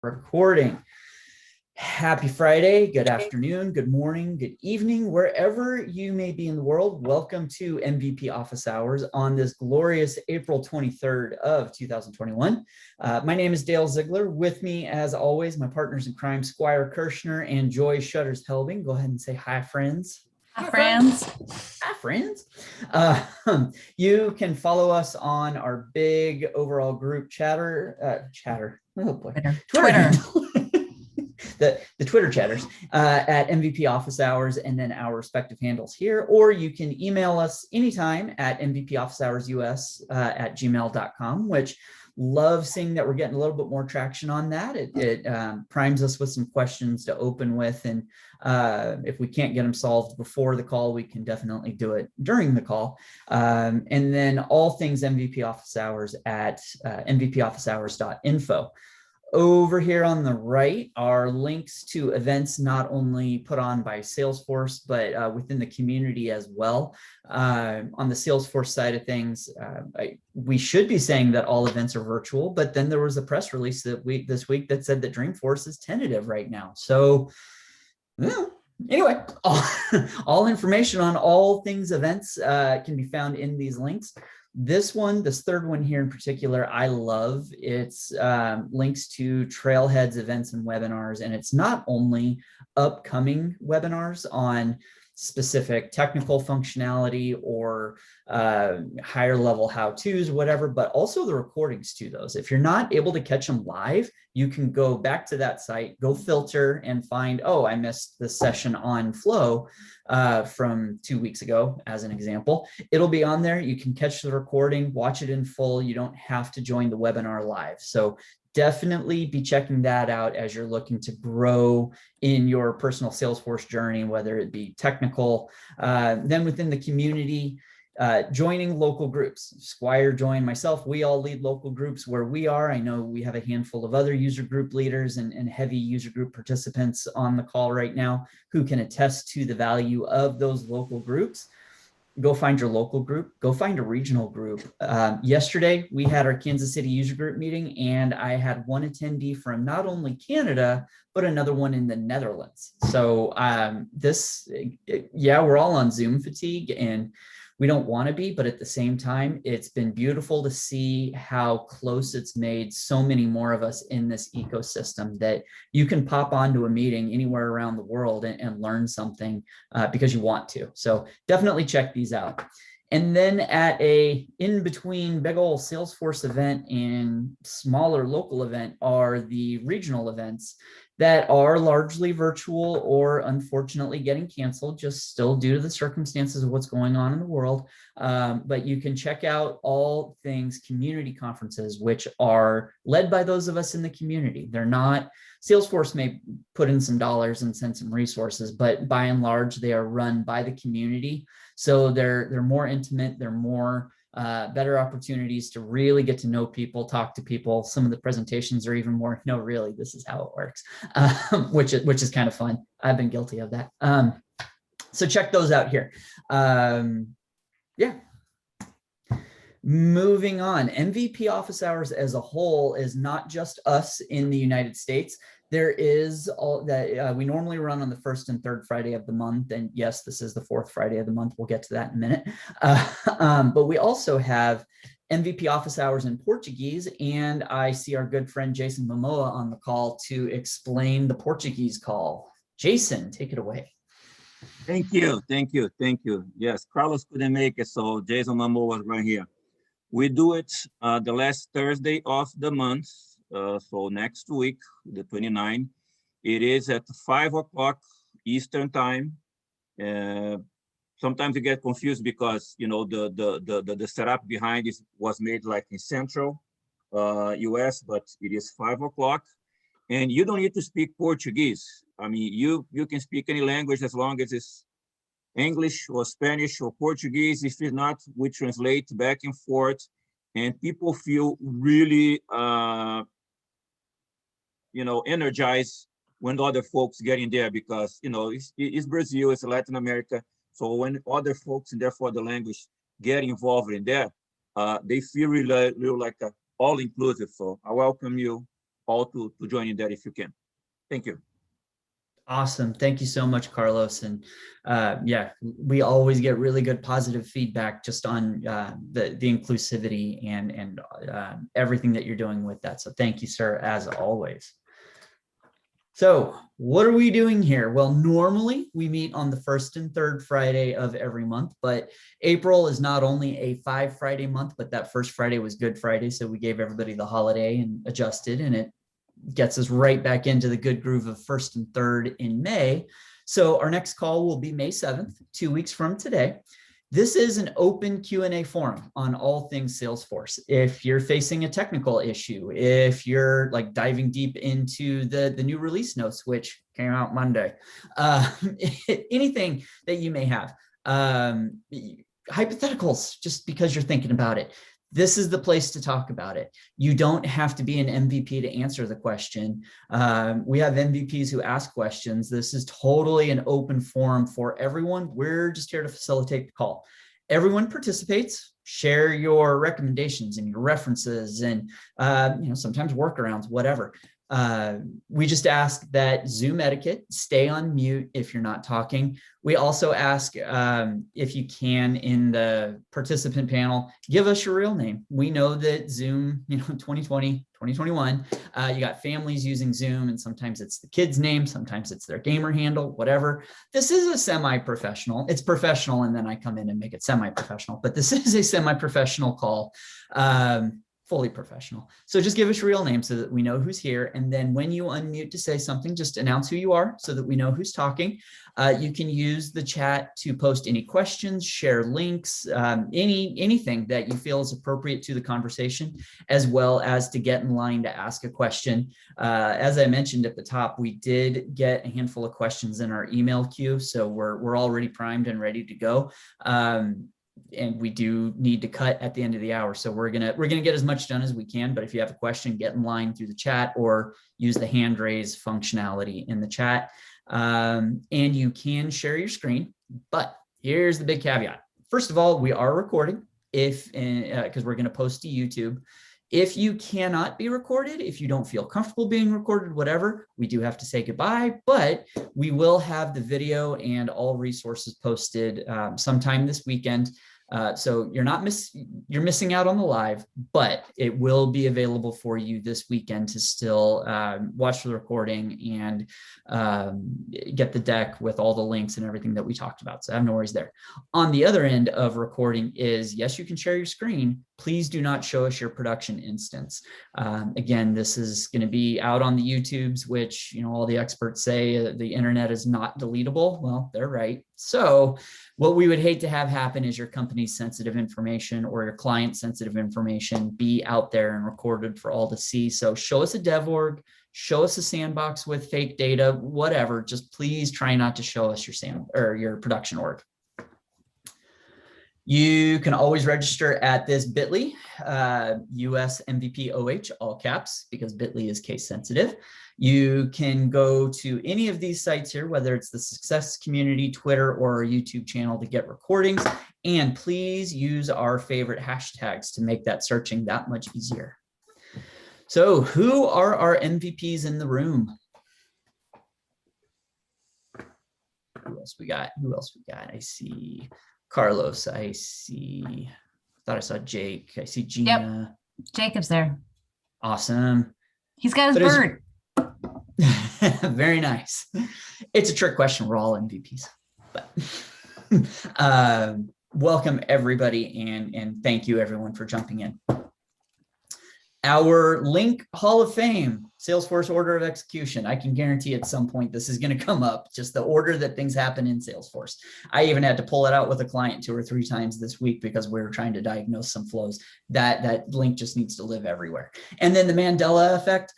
Recording. Happy Friday, good afternoon, good morning, good evening, wherever you may be in the world. Welcome to MVP Office Hours on this glorious April 23rd of 2021. My name is Dale Ziegler. With me, as always, my partners in crime, Squire Kirshner and Joy Shutters-Helbing. Go ahead and say hi, friends. Hi, friends. Hi, friends. You can follow us on our big overall group chatter. Oh boy, Twitter. The Twitter chatters at MVP Office Hours, and then our respective handles here. Or you can email us anytime at mvpofficehoursus at gmail.com, which love seeing that we're getting a little bit more traction on that. It primes us with some questions to open with, and if we can't get them solved before the call, we can definitely do it during the call. And then all things MVP Office Hours at mvpofficehours.info. Over here on the right are links to events not only put on by Salesforce, but within the community as well. On the Salesforce side of things, we should be saying that all events are virtual, but then there was a press release this week that said that Dreamforce is tentative right now. So, anyway, all information on all things events can be found in these links. This third one here in particular, I love. It's links to Trailhead's events and webinars, and it's not only upcoming webinars on specific technical functionality or higher level how-tos or whatever, but also the recordings to those. If you're not able to catch them live, you can go back to that site, go filter and find, oh, I missed the session on Flow from 2 weeks ago, as an example. It'll be on there. You can catch the recording, watch it in full. You don't have to join the webinar live. So definitely be checking that out as you're looking to grow in your personal Salesforce journey, whether it be technical, then within the community, joining local groups. Squire joined, myself, we all lead local groups where we are. I know we have a handful of other user group leaders and heavy user group participants on the call right now who can attest to the value of those local groups. Go find your local group, go find a regional group. Yesterday, we had our Kansas City user group meeting, and I had one attendee from not only Canada, but another one in the Netherlands. So we're all on Zoom fatigue, and we don't want to be, but at the same time, it's been beautiful to see how close it's made so many more of us in this ecosystem that you can pop onto a meeting anywhere around the world and learn something because you want to. So definitely check these out. And then at a in-between big old Salesforce event and smaller local event are the regional events that are largely virtual or unfortunately getting canceled, just still due to the circumstances of what's going on in the world. But you can check out all things community conferences, which are led by those of us in the community. They're not, Salesforce may put in some dollars and send some resources, but by and large, they are run by the community. So they're more intimate, they're more better opportunities to really get to know people, talk to people. Some of the presentations are even more, no, really, this is how it works, which is kind of fun. I've been guilty of that. So check those out here. Moving on, MVP Office Hours as a whole is not just us in the United States. There is all that we normally run on the first and third Friday of the month. And yes, this is the fourth Friday of the month. We'll get to that in a minute. But we also have MVP Office Hours in Portuguese. And I see our good friend Jason Momoa on the call to explain the Portuguese call. Jason, take it away. Thank you. Yes, Carlos couldn't make it, so Jason Momoa was right here. We do it the last Thursday of the month. So next week, the 29th, it is at 5 o'clock Eastern time. Sometimes you get confused because the setup behind this was made like in Central US, but it is 5 o'clock, and you don't need to speak Portuguese. I mean, you can speak any language as long as it's English or Spanish or Portuguese. If it's not, we translate back and forth, and people feel really energized when other folks get in there, because it's Brazil, it's Latin America. So when other folks and therefore the language get involved in there, they feel really like all inclusive. So I welcome you all to join in there if you can. Thank you. Awesome. Thank you so much, Carlos. And yeah, we always get really good positive feedback just on the inclusivity and everything that you're doing with that. So thank you, sir, as always. So what are we doing here? Well, normally we meet on the first and third Friday of every month, but April is not only a 5-Friday month, but that first Friday was Good Friday. So we gave everybody the holiday and adjusted, and it gets us right back into the good groove of first and third in May. So our next call will be May 7th, 2 weeks from today. This is an open Q&A forum on all things Salesforce. If you're facing a technical issue, if you're like diving deep into the new release notes, which came out Monday, anything that you may have, hypotheticals, just because you're thinking about it, this is the place to talk about it. You don't have to be an MVP to answer the question. We have MVPs who ask questions. This is totally an open forum for everyone. We're just here to facilitate the call. Everyone participates. Share your recommendations and your references and sometimes workarounds, whatever. We just ask that Zoom etiquette, stay on mute if you're not talking. We also ask if you can, in the participant panel, give us your real name. We know that Zoom, 2020, 2021, you got families using Zoom, and sometimes it's the kid's name, sometimes it's their gamer handle, whatever. This is a semi-professional. It's professional, and then I come in and make it semi-professional, but this is a semi-professional call. Fully professional. So just give us your real name so that we know who's here. And then when you unmute to say something, just announce who you are so that we know who's talking. You can use the chat to post any questions, share links, anything that you feel is appropriate to the conversation, as well as to get in line to ask a question. As I mentioned at the top, we did get a handful of questions in our email queue, so we're already primed and ready to go. And we do need to cut at the end of the hour. So we're gonna get as much done as we can, but if you have a question, get in line through the chat or use the hand raise functionality in the chat. And you can share your screen, but here's the big caveat. First of all, we are recording because we're gonna post to YouTube. If you cannot be recorded, if you don't feel comfortable being recorded, whatever, we do have to say goodbye, but we will have the video and all resources posted sometime this weekend. So you're missing out on the live, but it will be available for you this weekend to still watch the recording and get the deck with all the links and everything that we talked about. So I have no worries there. On the other end of recording is, yes, you can share your screen. Please do not show us your production instance. Again, this is going to be out on the YouTubes, which, all the experts say the internet is not deletable. Well, they're right. So what we would hate to have happen is your company's sensitive information or your client's sensitive information be out there and recorded for all to see. So show us a dev org, show us a sandbox with fake data, whatever. Just please try not to show us your production org. You can always register at this bit.ly, US MVP OH, all caps, because bit.ly is case sensitive. You can go to any of these sites here, whether it's the Success Community, Twitter, or our YouTube channel to get recordings. And please use our favorite hashtags to make that searching that much easier. So who are our MVPs in the room? Who else we got? I see Carlos. I thought I saw Jake. I see Gina. Yep. Jacob's there. Awesome. He's got his bird. Very nice. It's a trick question. We're all MVPs. But welcome everybody, and thank you everyone for jumping in. Our link Hall of Fame, Salesforce order of execution. I can guarantee at some point this is going to come up, just the order that things happen in Salesforce. I even had to pull it out with a client 2 or 3 times this week because we were trying to diagnose some flows. That link just needs to live everywhere. And then the Mandela effect.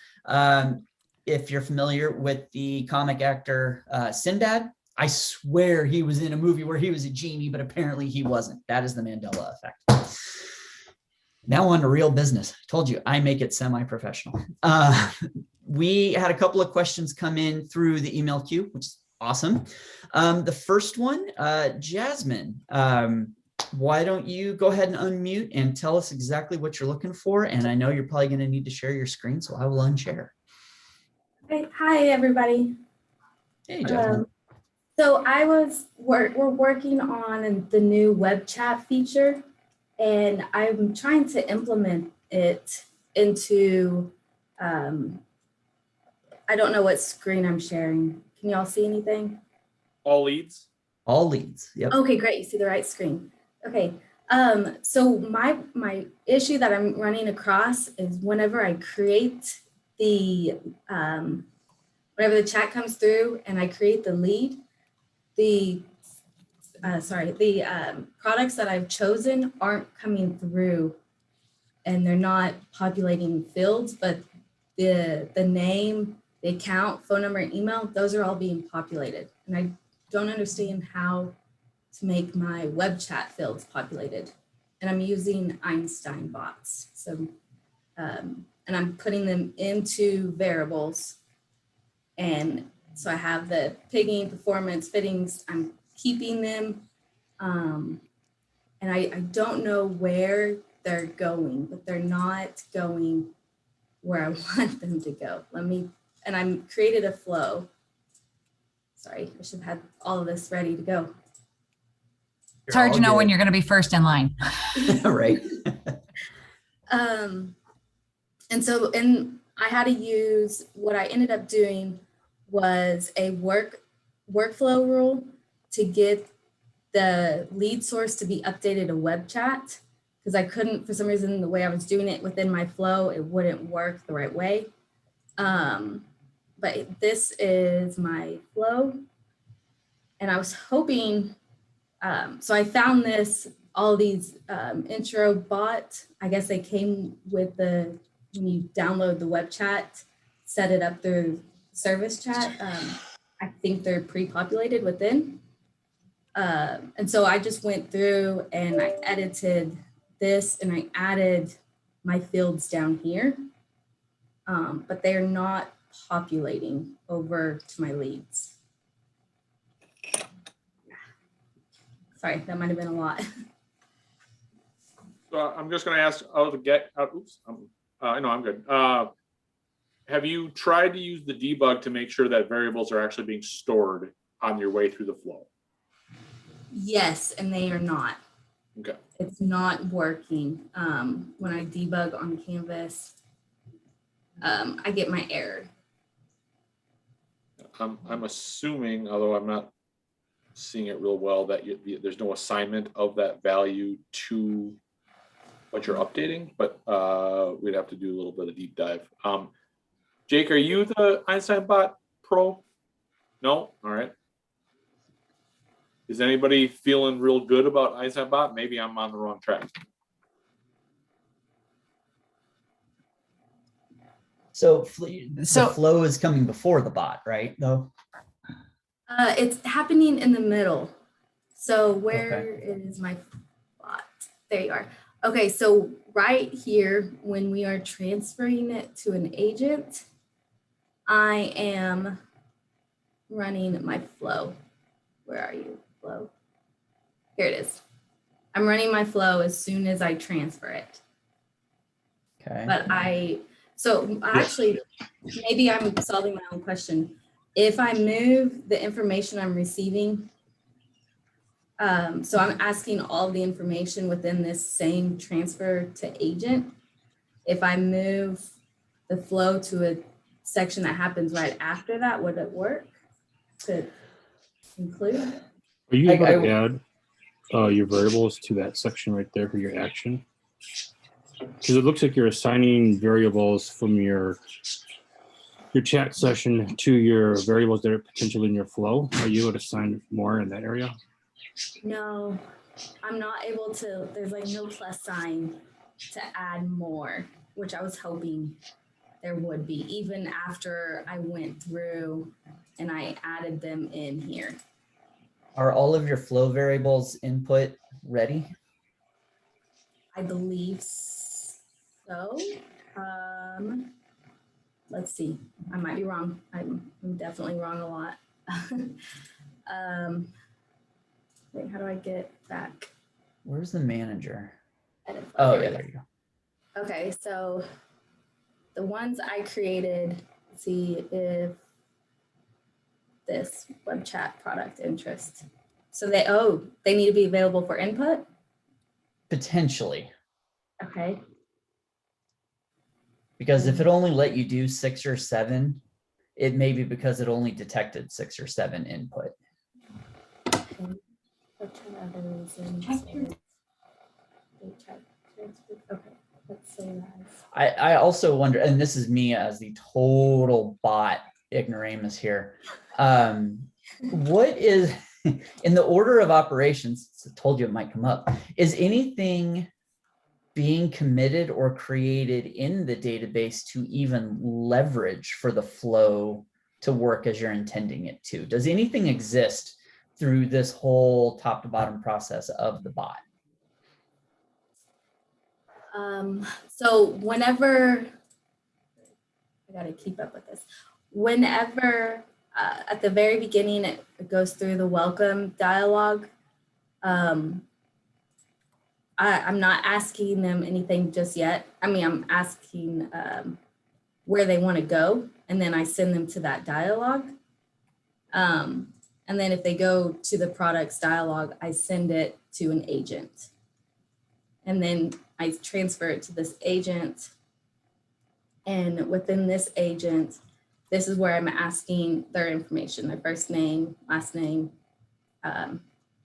If you're familiar with the comic actor Sinbad, I swear he was in a movie where he was a genie, but apparently he wasn't. That is the Mandela effect. Now on to real business. I told you I make it semi-professional. We had a couple of questions come in through the email queue, which is awesome. The first one, Jasmine, why don't you go ahead and unmute and tell us exactly what you're looking for? And I know you're probably going to need to share your screen, so I will unshare. Hi, everybody. Hey, Jasmine. So we're working on the new web chat feature, and I'm trying to implement it into, I don't know what screen I'm sharing. Can y'all see anything? All leads? All leads. Yep. Okay, great. You see the right screen. Okay. So my issue that I'm running across is whenever I create the whenever the chat comes through and I create the lead, the products that I've chosen aren't coming through, and they're not populating fields, but the name, the account, phone number, and email, those are all being populated. And I don't understand how to make my web chat fields populated. And I'm using Einstein bots. So, and I'm putting them into variables. And so I have the pigging, performance, fittings, I'm keeping them. And I don't know where they're going, but they're not going where I want them to go. And I'm created a flow. Sorry, I should have had all of this ready to go. It's hard to know when you're going to be first in line. Right. And I had to use, what I ended up doing was a workflow rule to get the lead source to be updated to web chat, because I couldn't, for some reason, the way I was doing it within my flow, it wouldn't work the right way. But this is my flow. And I was hoping, so I found all these intro bot, I guess they came with when you download the web chat, set it up through service chat. I think they're pre-populated within. And so I just went through and I edited this and I added my fields down here, but they are not populating over to my leads. Sorry, that might have been a lot. So I'm just going to ask out of the get out. Oops. No, I'm good. Have you tried to use the debug to make sure that variables are actually being stored on your way through the flow? Yes, and they are not. Okay. It's not working. When I debug on Canvas, I get my error. I'm assuming, although I'm not seeing it real well, that there's no assignment of that value to what you're updating, but we'd have to do a little bit of deep dive. Jake, are you the Einstein Bot Pro? No? All right. Is anybody feeling real good about Einstein Bot? Maybe I'm on the wrong track. So the flow is coming before the bot, right? Though. It's happening in the middle. So where is my bot? There you are. Okay, so right here, when we are transferring it to an agent, I am running my flow. Where are you, flow? Here it is. I'm running my flow as soon as I transfer it. Okay. But actually, maybe I'm solving my own question. If I move the information I'm receiving, so I'm asking all the information within this same transfer to agent. If I move the flow to a section that happens right after that, would it work to include? Are you able to add your variables to that section right there for your action? Because it looks like you're assigning variables from your chat session to your variables that are potentially in your flow. Are you able to assign more in that area? No, I'm not able to. There's like no plus sign to add more, which I was hoping there would be, even after I went through and I added them in here. Are all of your flow variables input ready? I believe so. Let's see. I might be wrong. I'm definitely wrong a lot. Wait, how do I get back? Where's the manager? Edit Oh, flow. yeah, there you go. Okay, so the ones I created See if this web chat product interest. So they need to be available for input. Potentially, Okay. because if it only let you do 6 or 7, it may be because it only detected 6 or 7 input. Okay. Other reasons. Okay. Let's say that. I also wonder, and this is me as the total bot ignoramus here. What is in the order of operations? I told you it might come up. Is anything being committed or created in the database to even leverage for the flow to work as you're intending it to? Does anything exist through this whole top to bottom process of the bot? So whenever, I gotta keep up with this. Whenever at the very beginning, it goes through the welcome dialogue. I'm not asking them anything just yet. I mean, I'm asking where they want to go, and then I send them to that dialogue. And then if they go to the products dialogue, I send it to an agent. And then I transfer it to this agent. And within this agent, this is where I'm asking their information, their first name, last name,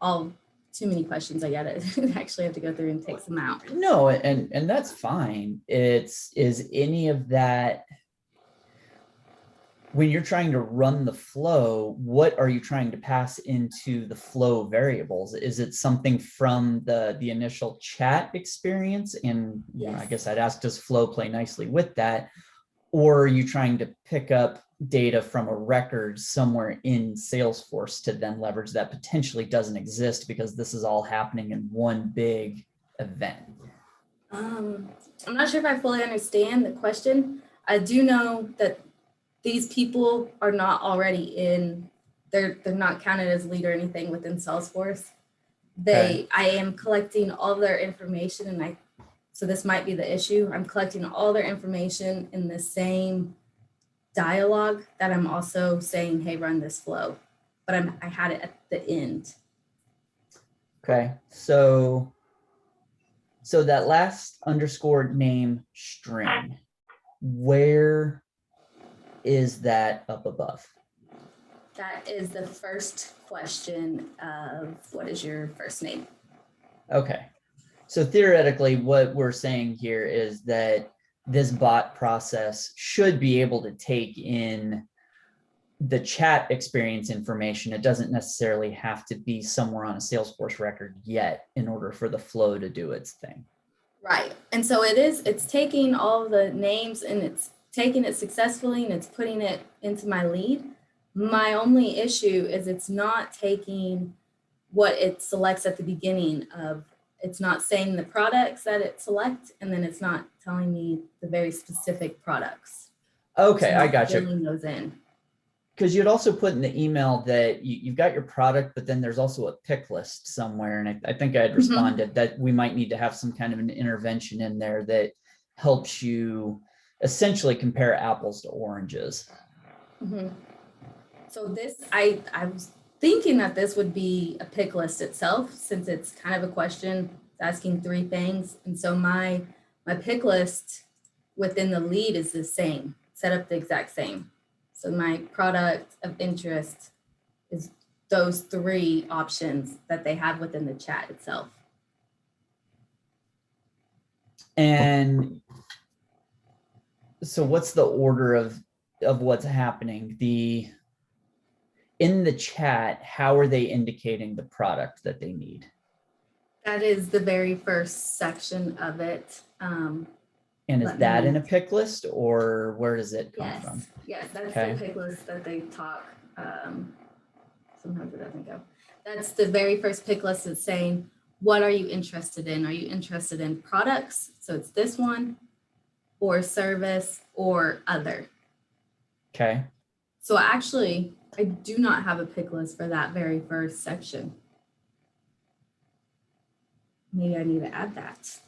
all too many questions. I gotta actually have to go through and take some out. No, and that's fine. Is any of that, when you're trying to run the flow, what are you trying to pass into the flow variables? Is it something from the initial chat experience? And you know, I guess I'd ask, does flow play nicely with that? Or are you trying to pick up data from a record somewhere in Salesforce to then leverage that potentially doesn't exist because this is all happening in one big event? I'm not sure if I fully understand the question. I do know that these people are not already in, they're not counted as lead or anything within Salesforce. I am collecting all their information, and so this might be the issue. I'm collecting all their information in the same dialogue that I'm also saying, hey, run this flow, but I had it at the end. Okay, so that last underscore name string, where is that up above? That is the first question of what is your first name? Okay, so theoretically, what we're saying here is that this bot process should be able to take in the chat experience information. It doesn't necessarily have to be somewhere on a Salesforce record yet in order for the flow to do its thing. Right. And so it's taking all the names and it's taking it successfully and it's putting it into my lead. My only issue is it's not taking what it selects at the beginning of, it's not saying the products that it selects, and then it's not telling me the very specific products. Okay, I got you. Filling those in. Because you'd also put in the email that you've got your product, but then there's also a pick list somewhere. And I think I had responded that we might need to have some kind of an intervention in there that helps you essentially compare apples to oranges. So this, I was thinking that this would be a pick list itself, since it's kind of a question asking 3 things. And so my pick list within the lead is the same, set up the exact same. So my product of interest is those 3 options that they have within the chat itself. And so what's the order of what's happening? In the chat, how are they indicating the product that they need? That is the very first section of it. And is that in a pick list, or where does it come from? Yes, that's the pick list that they talk. Sometimes it doesn't go. That's the very first pick list. That's saying, what are you interested in? Are you interested in products? So it's this one, or service, or other. Okay. So actually, I do not have a pick list for that very first section. Maybe I need to add that.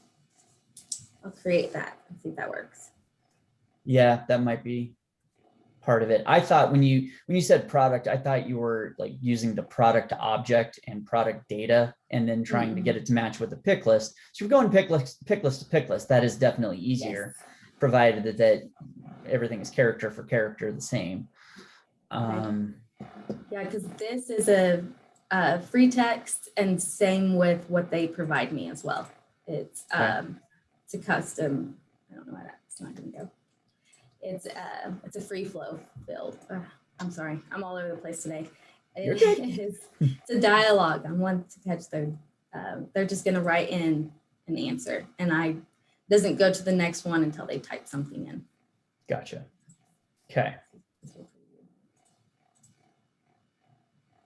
I'll create that and see if that works. Yeah, that might be. part of it. I thought when you said product, I thought you were like using the product object and product data and then trying to get it to match with the pick list. So if you're going pick list to pick list, that is definitely easier, provided that everything is character for character the same. Yeah, because this is a free text, and same with what they provide me as well. It's it's a custom. I don't know why that's not going to go. It's a free flow build. I'm sorry, I'm all over the place today. It's a dialogue. I want to catch they're just going to write in an answer, and I doesn't go to the next one until they type something in. Gotcha. Okay.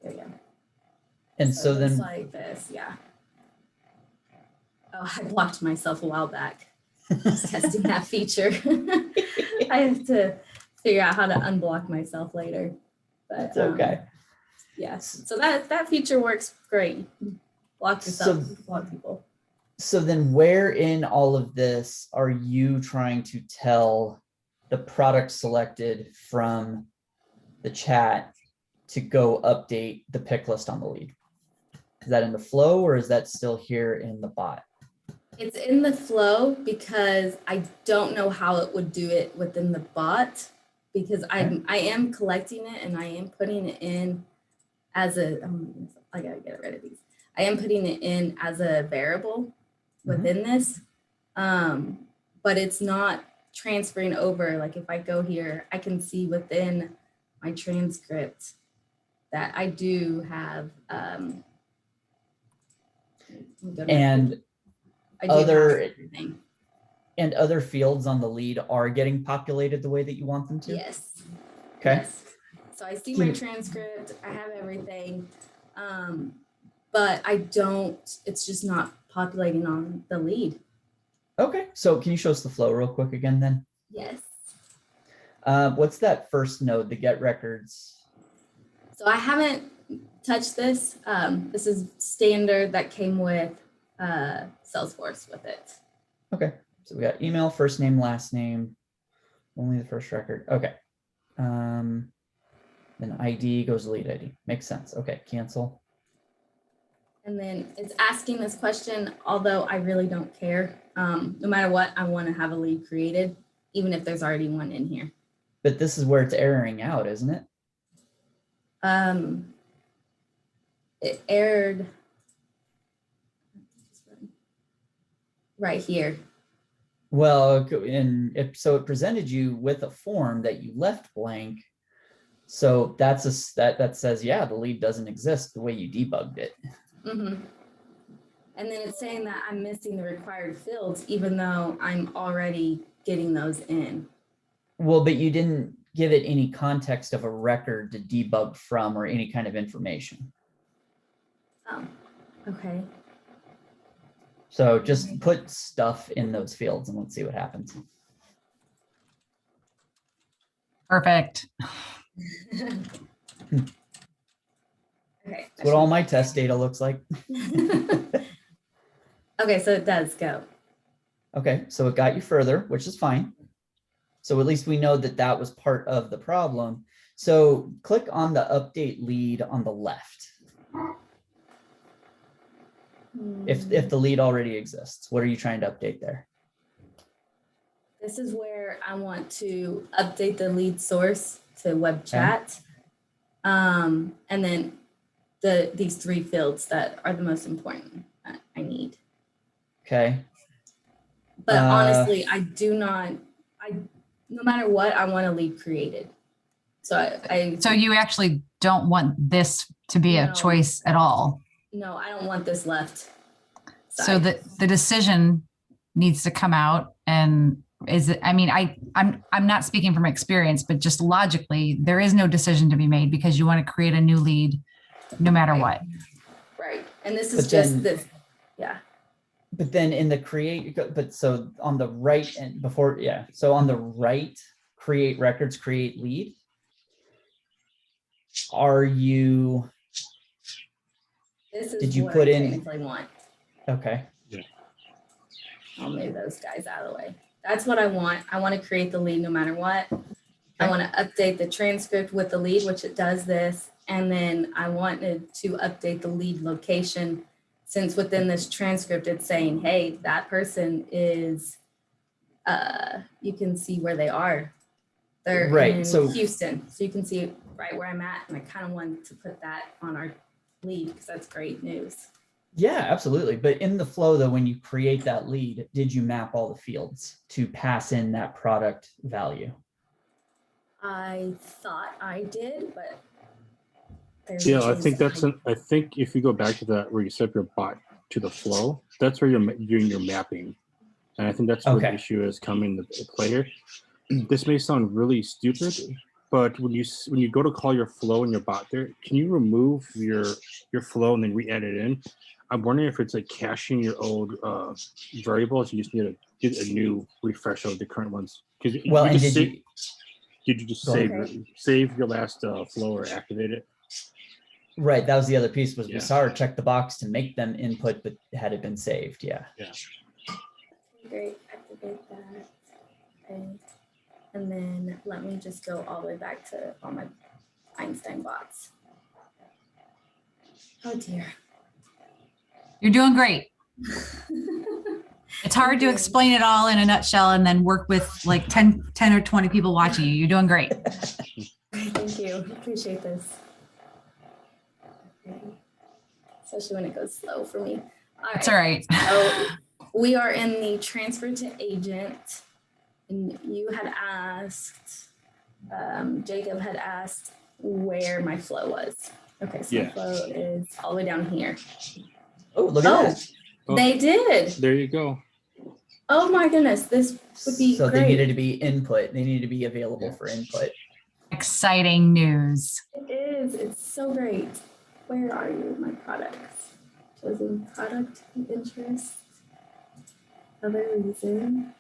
There you go. And so then, like this, yeah. Oh, I blocked myself a while back. Testing that feature. I have to figure out how to unblock myself later. But it's okay. Yes. So that feature works great. Block yourself, block people. So then where in all of this are you trying to tell the product selected from the chat to go update the pick list on the lead? Is that in the flow or is that still here in the bot? It's in the flow because I don't know how it would do it within the bot, because I am collecting it and I am putting it in as a, I gotta get rid of these. I am putting it in as a variable within this, but it's not transferring over. Like if I go here, I can see within my transcript that I do have, and I do everything. And other fields on the lead are getting populated the way that you want them to? Yes. Okay. Yes. So I see my transcript, I have everything, but I don't, it's just not populating on the lead. Okay, so can you show us the flow real quick again then? Yes. What's that first node, the get records? So I haven't touched this. This is standard that came with Salesforce with it. Okay, so we got email, first name, last name, only the first record. Okay. Then ID goes to lead ID. Makes sense. Okay, cancel. And then it's asking this question, although I really don't care. No matter what, I want to have a lead created, even if there's already one in here. But this is where it's erroring out, isn't it? It errored right here. Well, so it presented you with a form that you left blank. So that says, yeah, the lead doesn't exist the way you debugged it. And then it's saying that I'm missing the required fields, even though I'm already getting those in. Well, but you didn't give it any context of a record to debug from or any kind of information. Oh, okay. So just put stuff in those fields and let's see what happens. Perfect. Okay. That's what all my test data looks like. Okay, so it does go. Okay, so it got you further, which is fine. So at least we know that that was part of the problem. So click on the update lead on the left. If the lead already exists, what are you trying to update there? This is where I want to update the lead source to web chat. And then these three fields that are the most important I need. Okay. But honestly, I do not, no matter what, I want a lead created. So So you actually don't want this to be a choice at all? No, I don't want this left side. So the decision needs to come out, and is it, I mean, I'm not speaking from experience, but just logically, there is no decision to be made because you want to create a new lead no matter what. Right. And this is just this, yeah. But then in the create, but so on the right and before, yeah. So on the right, create records, create lead. Are you, This is did you what put I in? technically want. Okay. I'll move those guys out of the way. That's what I want. I want to create the lead no matter what. I want to update the transcript with the lead, which it does this. And then I wanted to update the lead location, since within this transcript, it's saying, hey, that person is, you can see where they are. They're Right, in so- Houston. So you can see right where I'm at. And I kind of wanted to put that on our lead because that's great news. Yeah, absolutely. But in the flow, though, when you create that lead, did you map all the fields to pass in that product value? I thought I did, but there's Yeah, a I think chance that's I think if you go back to that where you set up your bot to the flow, that's where you're doing your mapping, and I think that's where the Okay. issue is coming to play here. This may sound really stupid, but when you go to call your flow and your bot there, can you remove your flow and then re-add it in? I'm wondering if it's like caching your old variables. You just need to get a new refresh of the current ones. Because Well, and did you? did you just Go ahead. save your last flow or activate it? Right, that was the other piece, was Yeah. we saw her check the box to make them input, but had it been saved? Yeah. Yeah. great, activate that. Okay. And then let me just go all the way back to all my Einstein bots. Oh dear. You're doing great. It's hard to explain it all in a nutshell and then work with like 10 or 20 people watching you. You're doing great. Thank you. Appreciate this. Okay. Especially when it goes slow for me. All It's right. all right. So we are in the transfer to agent, and you had asked, Jacob had asked where my flow was. Okay, so my Yeah. flow is all the way down here. Oh, look at Oh, that. Oh. they did. There you go. Oh my goodness, this would be So great. they needed to be input. They needed to be available for input. Exciting news. It is. It's so great. Where are you, my products? Chosen product of interest. Other reason.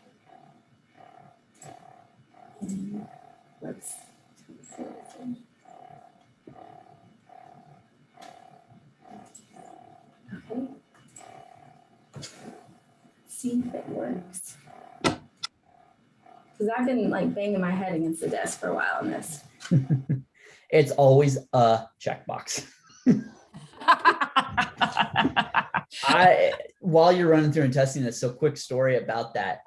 And let's see. Okay. See if it works. Because I've been like banging my head against the desk for a while on this. It's always a checkbox. While you're running through and testing this, so quick story about that.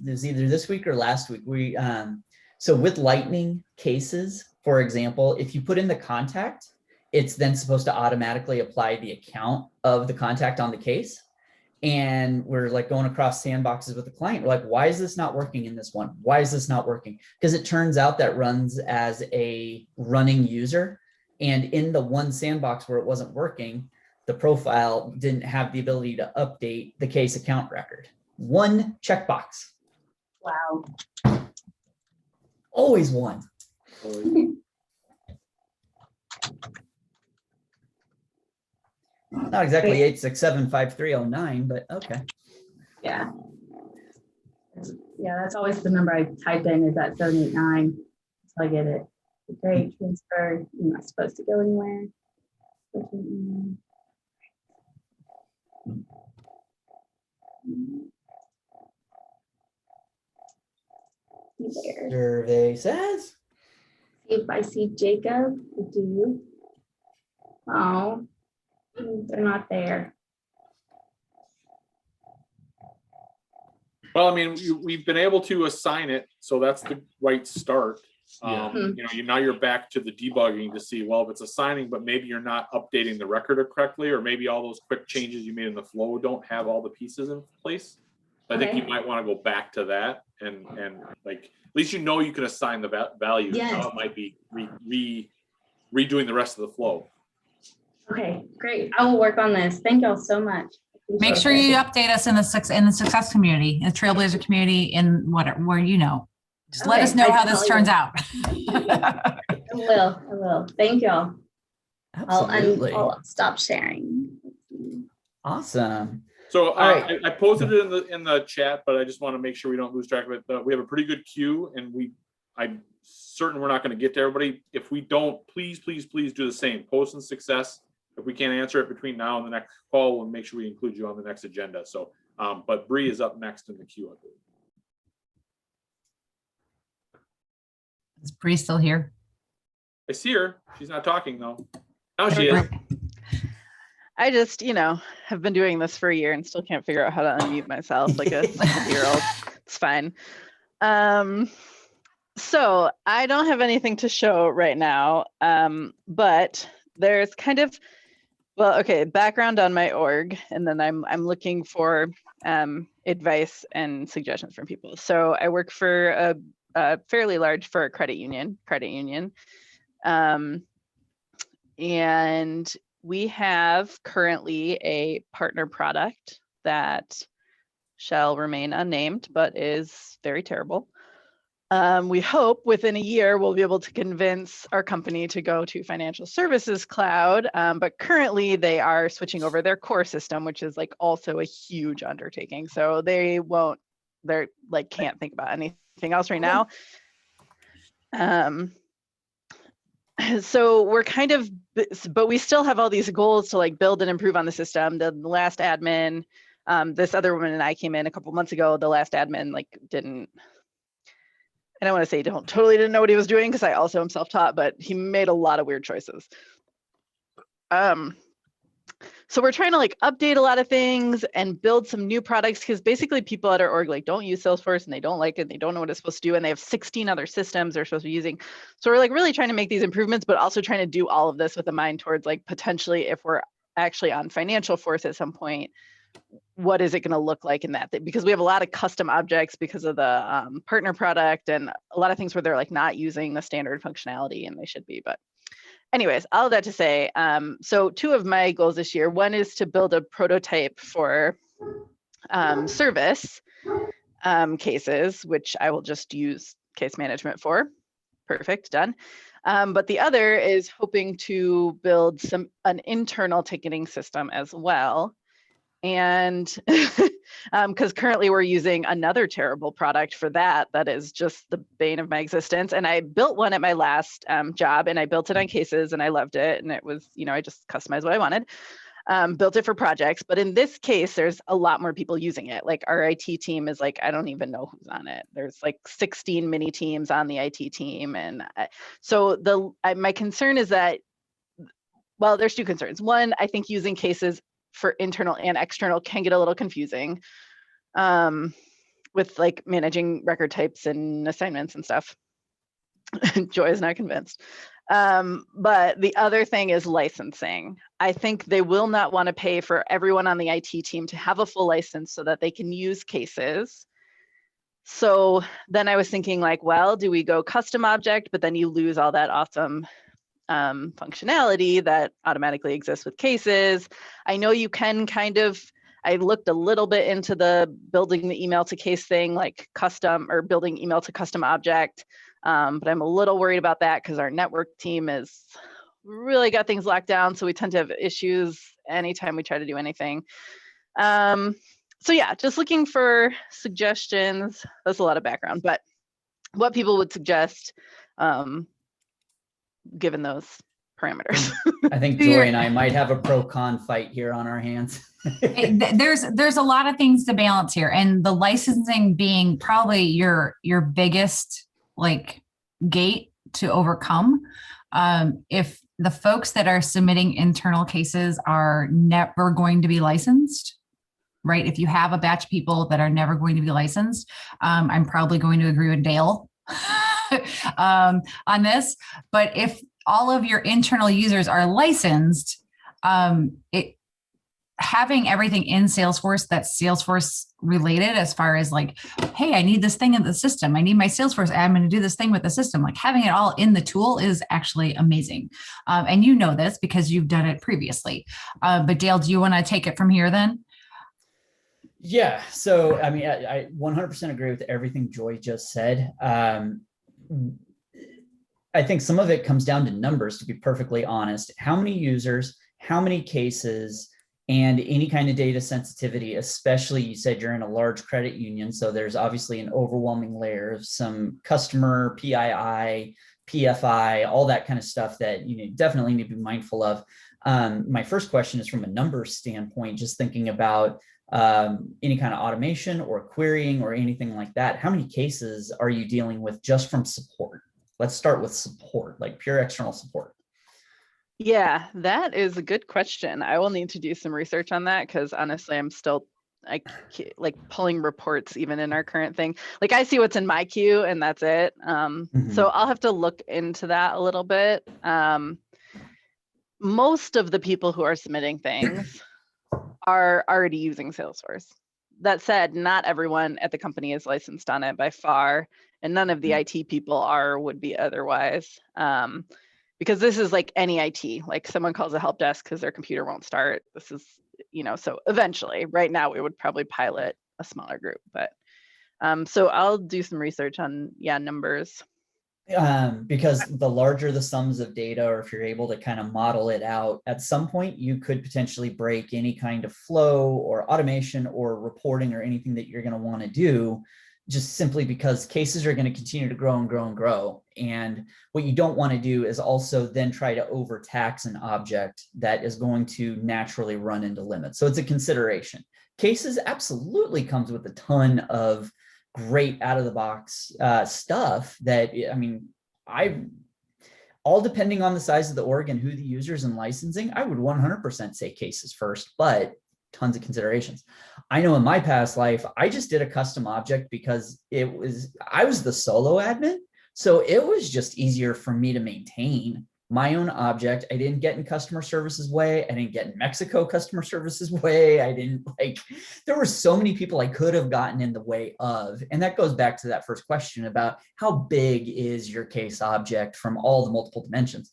There's either this week or last week. So with Lightning cases, for example, if you put in the contact, it's then supposed to automatically apply the account of the contact on the case. And we're like going across sandboxes with the client. We're like, why is this not working in this one? Why is this not working? Because it turns out that runs as a running user. And in the one sandbox where it wasn't working, the profile didn't have the ability to update the case account record. One checkbox. Wow. Always one. Not exactly 8675309, but okay. Yeah. Yeah, that's always the number I type in, is that 789. So I get it. Great, transfer. You're not supposed to go anywhere. There. Survey says. See if I see Jacob. Do you? Oh, they're not there. Well, I mean, we've been able to assign it, so that's the right start. Yeah. Now you're back to the debugging to see, well, if it's assigning, but maybe you're not updating the record correctly, or maybe all those quick changes you made in the flow don't have all the pieces in place. I think you might want to go back to that and like, at least you know you can assign the values. Yes. Now it might be redoing the rest of the flow. Okay, great. I will work on this. Thank y'all so much. Make sure you update us in the success community, in the Trailblazer community, in where you know. Just let us know how this turns out. I will. Thank y'all. Absolutely. I'll stop sharing. Awesome. So All right. I posted it in the chat, but I just want to make sure we don't lose track of it. We have a pretty good queue, and I'm certain we're not going to get to everybody. If we don't, please do the same. Post in success. If we can't answer it between now and the next call, we'll make sure we include you on the next agenda. So, but Bree is up next in the queue, I believe. Is Bree still here? I see her. She's not talking though. Now she is. I just, have been doing this for a year and still can't figure out how to unmute myself like a 70-year-old. It's fine. So I don't have anything to show right now, but there's kind of, background on my org, and then I'm looking for advice and suggestions from people. So I work for a fairly large credit union, and we have currently a partner product that shall remain unnamed, but is very terrible. We hope within a year we'll be able to convince our company to go to Financial Services Cloud, but currently they are switching over their core system, which is like also a huge undertaking. So they're like can't think about anything else right now. So we're kind of, but we still have all these goals to like build and improve on the system. The last admin, this other woman and I came in a couple months ago. The last admin I don't want to say totally didn't know what he was doing, because I also am self-taught, but he made a lot of weird choices. So we're trying to like update a lot of things and build some new products, because basically people at our org like don't use Salesforce and they don't like it. They don't know what it's supposed to do, and they have 16 other systems they're supposed to be using. So we're like really trying to make these improvements, but also trying to do all of this with a mind towards like potentially if we're actually on Financial Force at some point, what is it going to look like in that? Because we have a lot of custom objects because of the partner product, and a lot of things where they're like not using the standard functionality and they should be. But anyways, all of that to say, so two of my goals this year, one is to build a prototype for service cases, which I will just use case management for. Perfect, done. But the other is hoping to build an internal ticketing system as well. And because currently we're using another terrible product for that is just the bane of my existence. And I built one at my last job, and I built it on cases and I loved it. And it was, I just customized what I wanted, built it for projects. But in this case, there's a lot more people using it. Like our IT team is like, I don't even know who's on it. There's like 16 mini teams on the IT team. And so my concern is that, well, there's two concerns. One, I think using cases for internal and external can get a little confusing with like managing record types and assignments and stuff. Joy is not convinced. But the other thing is licensing. I think they will not want to pay for everyone on the IT team to have a full license so that they can use cases. So then I was thinking like, well, do we go custom object, but then you lose all that awesome functionality that automatically exists with cases. I know you can I looked a little bit into the building the email to case thing, like custom or building email to custom object. But I'm a little worried about that because our network team is really got things locked down. So we tend to have issues anytime we try to do anything. So yeah, just looking for suggestions. That's a lot of background, but what people would suggest given those parameters. I think Joy and I might have a pro-con fight here on our hands. There's a lot of things to balance here, and the licensing being probably your biggest like gate to overcome. If the folks that are submitting internal cases are never going to be licensed, right? If you have a batch of people that are never going to be licensed, I'm probably going to agree with Dale on this. But if all of your internal users are licensed, having everything in Salesforce that's Salesforce related, as far as like, hey, I need this thing in the system. I need my Salesforce admin to do this thing with the system. Like having it all in the tool is actually amazing. And you know this because you've done it previously. But Dale, do you want to take it from here then? Yeah. So, I mean, I 100% agree with everything Joy just said. I think some of it comes down to numbers, to be perfectly honest. How many users, how many cases, and any kind of data sensitivity, especially you said you're in a large credit union. So there's obviously an overwhelming layer of some customer PII, PFI, all that kind of stuff that you definitely need to be mindful of. My first question is from a numbers standpoint, just thinking about any kind of automation or querying or anything like that. How many cases are you dealing with just from support? Let's start with support, like pure external support. Yeah, that is a good question. I will need to do some research on that because honestly, I'm still like pulling reports even in our current thing. Like I see what's in my queue and that's it. So I'll have to look into that a little bit. Most of the people who are submitting things are already using Salesforce. That said, not everyone at the company is licensed on it by far, and none of the IT people are or would be otherwise. Because this is like any IT, like someone calls a help desk because their computer won't start. This is, so eventually, right now we would probably pilot a smaller group, but so I'll do some research on, numbers. Because the larger the sums of data, or if you're able to kind of model it out, at some point you could potentially break any kind of flow or automation or reporting or anything that you're going to want to do, just simply because cases are going to continue to grow and grow and grow. And what you don't want to do is also then try to overtax an object that is going to naturally run into limits. So it's a consideration. Cases absolutely comes with a ton of great out of the box stuff that, all depending on the size of the org and who the users and licensing, I would 100% say cases first, but tons of considerations. I know in my past life, I just did a custom object because I was the solo admin. So it was just easier for me to maintain my own object. I didn't get in customer services way. I didn't get in Mexico customer services way. There were so many people I could have gotten in the way of. And that goes back to that first question about how big is your case object from all the multiple dimensions.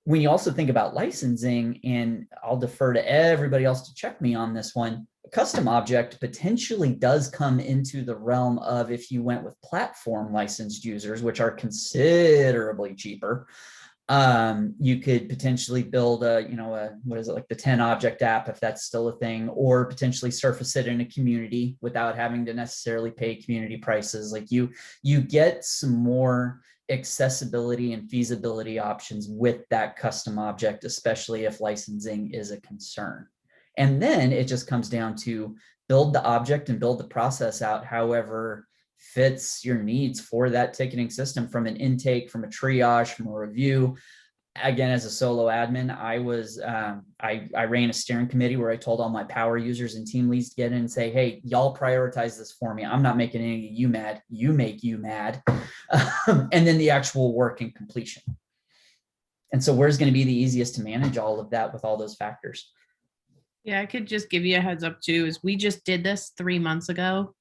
When you also think about licensing, and I'll defer to everybody else to check me on this one, a custom object potentially does come into the realm of, if you went with platform licensed users, which are considerably cheaper, you could potentially build the 10 object app, if that's still a thing, or potentially surface it in a community without having to necessarily pay community prices. Like you get some more accessibility and feasibility options with that custom object, especially if licensing is a concern. And then it just comes down to build the object and build the process out however fits your needs for that ticketing system, from an intake, from a triage, from a review. Again, as a solo admin, I ran a steering committee where I told all my power users and team leads to get in and say, hey, y'all prioritize this for me. I'm not making any of you mad. You make you mad. And then the actual work and completion. And so where's going to be the easiest to manage all of that with all those factors? Yeah, I could just give you a heads up too, is we just did this 3 months ago.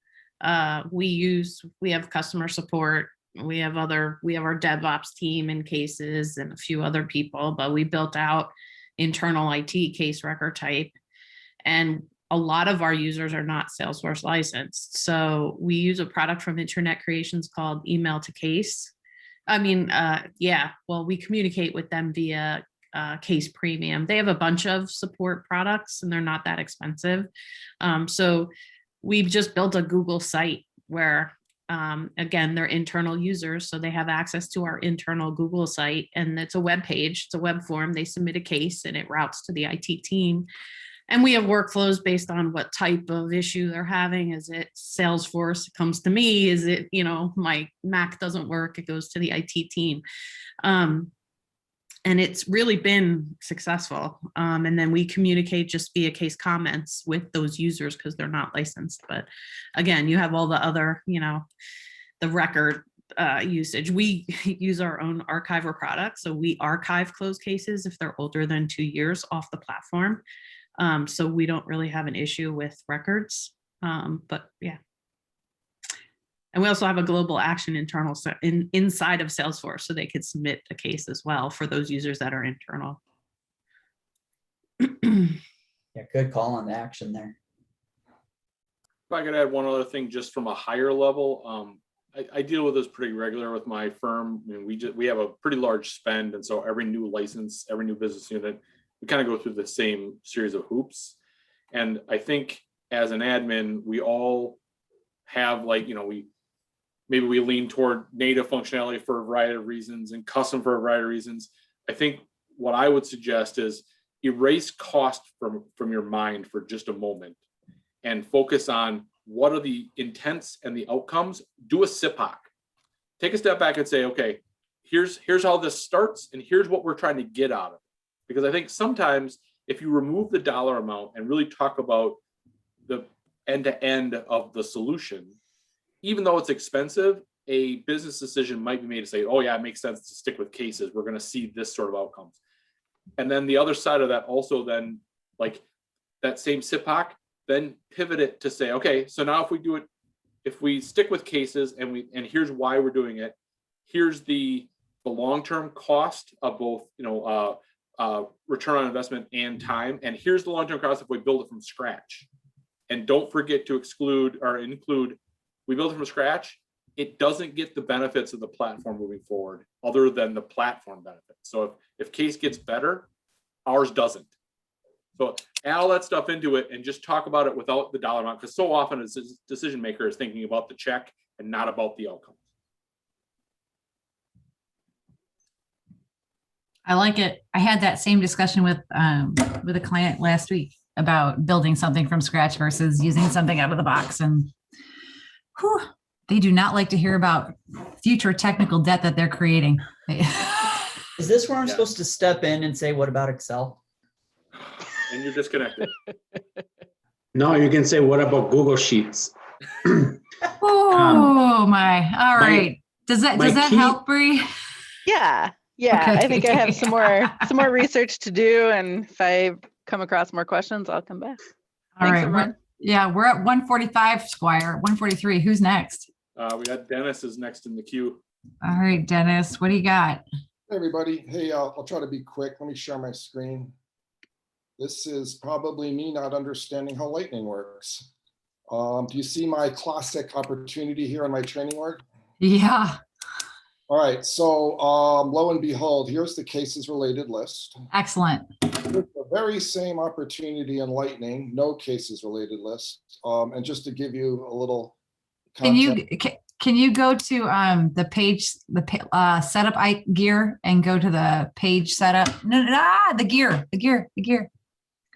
We have customer support. We have our DevOps team in cases and a few other people, but we built out internal IT case record type. And a lot of our users are not Salesforce licensed. So we use a product from Internet Creations called Email to Case. We communicate with them via Case Premium. They have a bunch of support products and they're not that expensive. So we've just built a Google site where, again, they're internal users, so they have access to our internal Google site, and it's a web page, it's a web form. They submit a case and it routes to the IT team. And we have workflows based on what type of issue they're having. Is it Salesforce? It comes to me. Is it, my Mac doesn't work? It goes to the IT team. And it's really been successful. And then we communicate just via case comments with those users because they're not licensed. But again, you have all the other, the record usage. We use our own archiver product. So we archive closed cases if they're older than 2 years off the platform. So we don't really have an issue with records. But yeah. And we also have a global action internal inside of Salesforce, so they could submit a case as well for those users that are internal. Yeah, good call on the action there. If I could add one other thing, just from a higher level, I deal with this pretty regular with my firm. I mean, we have a pretty large spend, and so every new license, every new business unit, we kind of go through the same series of hoops. And I think as an admin, we all have maybe we lean toward native functionality for a variety of reasons and custom for a variety of reasons. I think what I would suggest is erase cost from your mind for just a moment and focus on what are the intents and the outcomes. Do a SIPOC. Take a step back and say, okay, here's how this starts, and here's what we're trying to get out of it. Because I think sometimes if you remove the dollar amount and really talk about the end to end of the solution, even though it's expensive, a business decision might be made to say, oh yeah, it makes sense to stick with cases. We're going to see this sort of outcomes. And then the other side of that also then, like that same SIPOC, then pivot it to say, okay, so now if we stick with cases and here's why we're doing it, here's the long-term cost of both, return on investment and time. And here's the long-term cost if we build it from scratch. And don't forget to include, we build it from scratch, it doesn't get the benefits of the platform moving forward other than the platform benefits. So if case gets better, ours doesn't. So add all that stuff into it and just talk about it without the dollar amount, because so often a decision maker is thinking about the check and not about the outcome. I like it. I had that same discussion with a client last week about building something from scratch versus using something out of the box. And whew, they do not like to hear about future technical debt that they're creating. Is this where I'm supposed to step in and say, what about Excel? And you're disconnected. No, you can say, what about Google Sheets? Oh my! All right. Does that key- help, Bree? Yeah. Okay. I think I have some more research to do, and if I come across more questions, I'll come back. All Thanks, right. everyone. We're at 145, Squire. 143. Who's next? We got Dennis is next in the queue. All right, Dennis. What do you got? Hey, everybody. Hey, I'll try to be quick. Let me share my screen. This is probably me not understanding how Lightning works. Do you see my classic opportunity here in my training org? Yeah. All right, so lo and behold, here's the cases related list. Excellent. The very same opportunity in Lightning, no cases related list. And just to give you a little context. Can you go to the page, setup gear, and go to the page setup? The gear.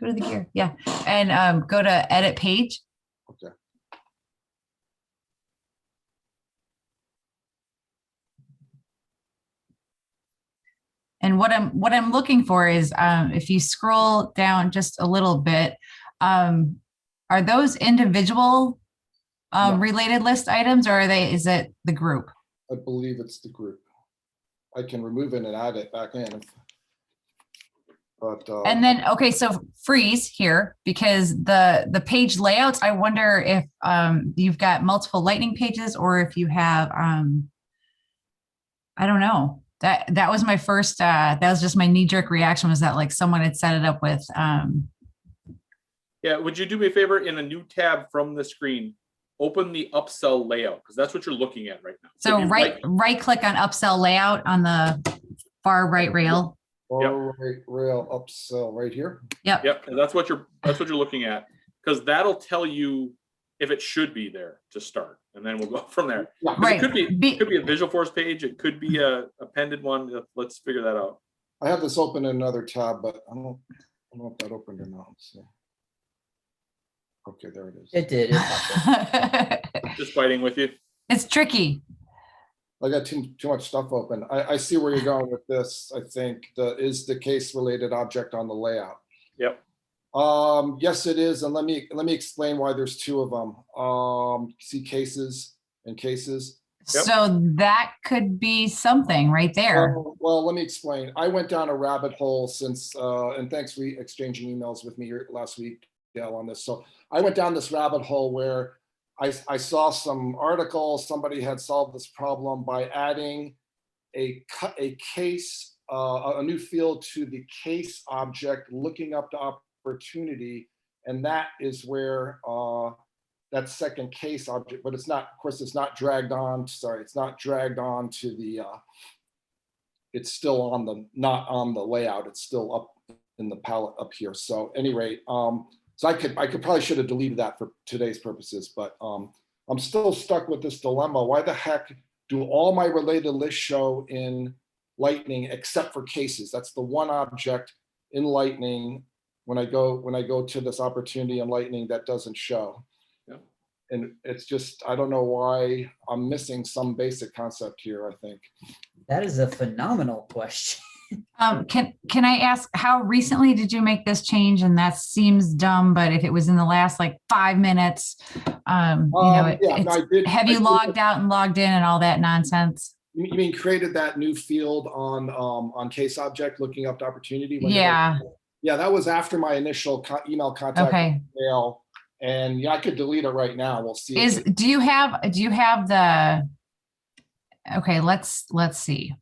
Go to the gear. Yeah. And go to edit page. Okay. And what I'm looking for is if you scroll down just a little bit, are those individual No. related list items, or is it the group? I believe it's the group. I can remove it and add it back in. But And then, okay, so freeze here, because the page layouts, I wonder if you've got multiple Lightning pages, or if you have, I don't know. That was my first, that was just my knee-jerk reaction, was that like someone had set it up with. Yeah, would you do me a favor, in a new tab from the screen, open the upsell layout, because that's what you're looking at right now. So if you right click on upsell layout on the far right rail. right rail upsell right here. Yep. Yep, and that's what you're looking at, because that'll tell you if it should be there to start, and then we'll go from there. Yeah. 'Cause Right. It could be a Visualforce page. It could be a appended one. Let's figure that out. I have this open in another tab, but I don't know if that opened or not. So. Okay, there it is. It did. It popped up. Just fighting with you. It's tricky. I got too much stuff open. I see where you're going with this. I think is the case related object on the layout. Yep. Yes, it is. And let me explain why there's two of them. See cases and cases. Yep. So that could be something right there. Well, let me explain. I went down a rabbit hole since, and thanks for exchanging emails with me last week, Dale, on this. So I went down this rabbit hole where I saw some articles. Somebody had solved this problem by adding a case, a new field to the case object, looking up the opportunity, and that is where that second case object. But it's not, of course, it's not dragged on. Sorry, it's not dragged on to the. It's still on the not on the layout. It's still up in the palette up here. So, at any rate. So I could probably should have deleted that for today's purposes, but I'm still stuck with this dilemma. Why the heck do all my related lists show in Lightning except for cases? That's the one object in Lightning when I go to this opportunity in Lightning that doesn't show. Yeah. And it's just, I don't know why I'm missing some basic concept here, I think. That is a phenomenal question. Can I ask, how recently did you make this change? And that seems dumb, but if it was in the last like 5 minutes, Yeah, no, I did. have you logged out and logged in and all that nonsense? You mean created that new field on case object, looking up the opportunity? Yeah. Yeah, that was after my initial email contact. Okay. Email, and yeah, I could delete it right now. We'll see. Do you have the, okay, let's see.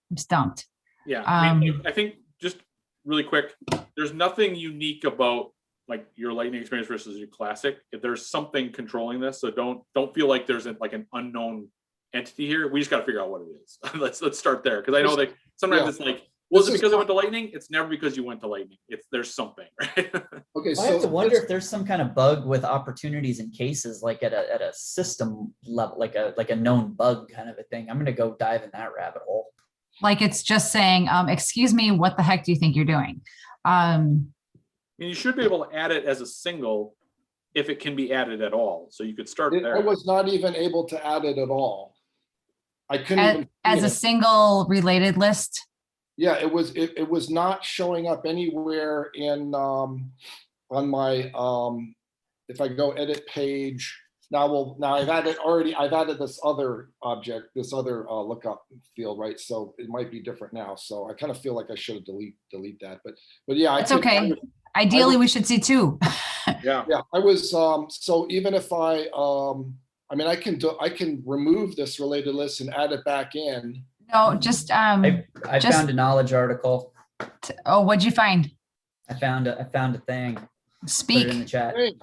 I'm stumped. Yeah, I mean, I think just really quick, there's nothing unique about like your Lightning experience versus your Classic. If there's something controlling this, so don't feel like there's like an unknown entity here. We just got to figure out what it is. let's start there, because I know that sometimes it's like, was it because it went to Lightning? It's never because you went to Lightning. There's something, right? Okay, I have to wonder if there's some kind of bug with opportunities and cases, like at a system level, like a known bug kind of a thing. I'm gonna go dive in that rabbit hole. Like it's just saying, excuse me, what the heck do you think you're doing? I mean, you should be able to add it as a single if it can be added at all. So you could start there. I was not even able to add it at all. I couldn't even as a single related list. Yeah, it was not showing up anywhere in on my if I go edit page. Now I've added this other object, this other lookup field, right? So it might be different now. So I kind of feel like I should have delete that, but yeah, it's okay. Ideally, we should see two. Yeah. I was so even if I mean, I can remove this related list and add it back in. No, just I found a knowledge article. Oh, what'd you find? I found a thing. Speak. Put it in the chat. Hey.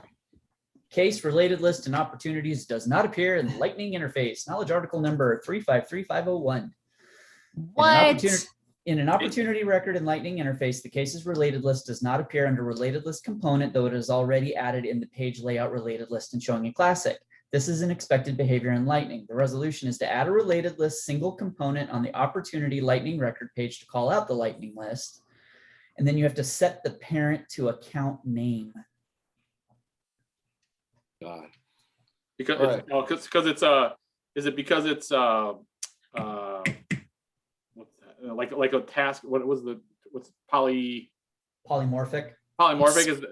Case related list and opportunities does not appear in the Lightning interface. Knowledge article number 353501. What? In an opportunity record in Lightning interface, the cases related list does not appear under related list component, though it is already added in the page layout related list and showing in Classic. This is an expected behavior in Lightning. The resolution is to add a related list single component on the opportunity Lightning record page to call out the Lightning list. And then you have to set the parent to account name. God. Because Right. it's is it because it's what's that? Like a task, what's polymorphic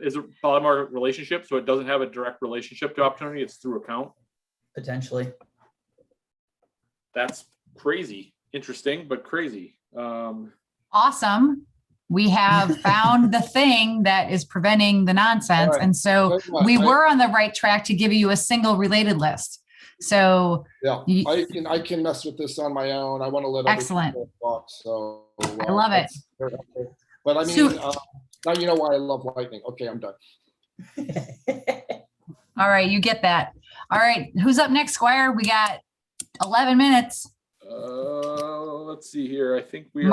is a polymorphic relationship, so it doesn't have a direct relationship to opportunity, it's through account. Potentially. That's crazy. Interesting, but crazy. Awesome. We have found the thing that is preventing the nonsense. Right. And so we were on the right track to give you a single related list. So yeah, I can mess with this on my own. I want to let excellent. Walk, so I love it. But I mean, now you know why I love Lightning. Okay, I'm done. All right, you get that. All right, who's up next, Squire? We got 11 minutes. Let's see here. I think we are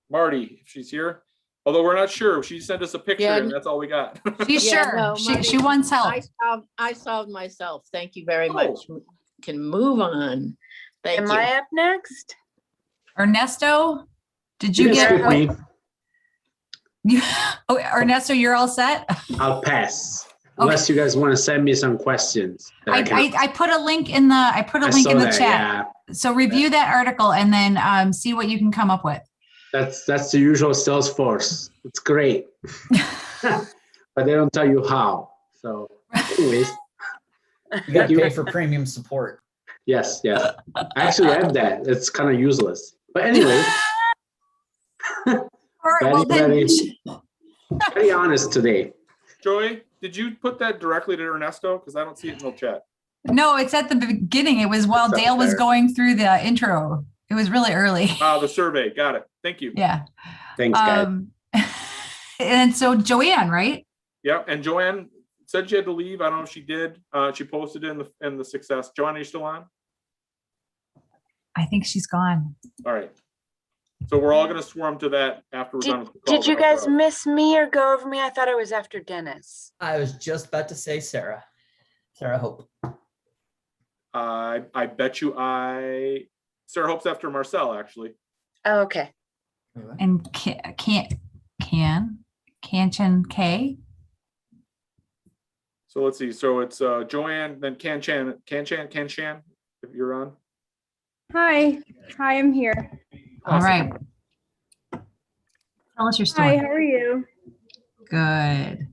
Marty, if she's here. Although we're not sure. She sent us a picture and that's all we got. She's sure. No, she wants help. I solved myself. Thank you very much. Can move on. Thank you. Am I up next? Ernesto, did you get me? Ernesto, you're all set? I'll pass. Unless you guys want to send me some questions. I put a link in the chat. Yeah. So review that article and then see what you can come up with. That's the usual Salesforce. It's great. But they don't tell you how. So anyways. You got to pay for premium support. Yes. I actually have that. It's kind of useless. But anyway. All right, very honest today. Joy, did you put that directly to Ernesto? Because I don't see it in the chat. No, it's at the beginning. It was while Dale was going through the intro. It was really early. The survey. Got it. Thank you. Yeah. Thanks, guys. And so Joanne, right? Yeah. And Joanne said she had to leave. I don't know if she did. She posted in the success. Joanne, are you still on? I think she's gone. All right. So we're all going to swarm to that after we're done with the call. Did you guys miss me or go over me? I thought I was after Dennis. I was just about to say Sarah Hope. I bet you Sarah Hope's after Marcel, actually. Oh, okay. And Kanchan K? So let's see. So it's Joanne, then Kanchan, if you're on. Hi, I'm here. All right. Tell us your Hi, story. how are you? Good.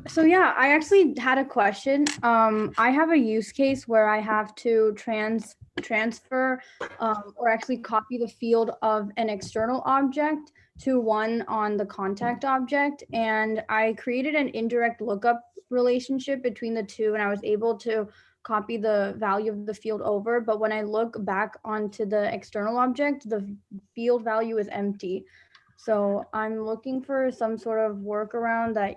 So yeah, I actually had a question. I have a use case where I have to transfer or actually copy the field of an external object to one on the contact object, and I created an indirect lookup relationship between the two, and I was able to copy the value of the field over, but when I look back onto the external object, the field value is empty. So I'm looking for some sort of workaround that,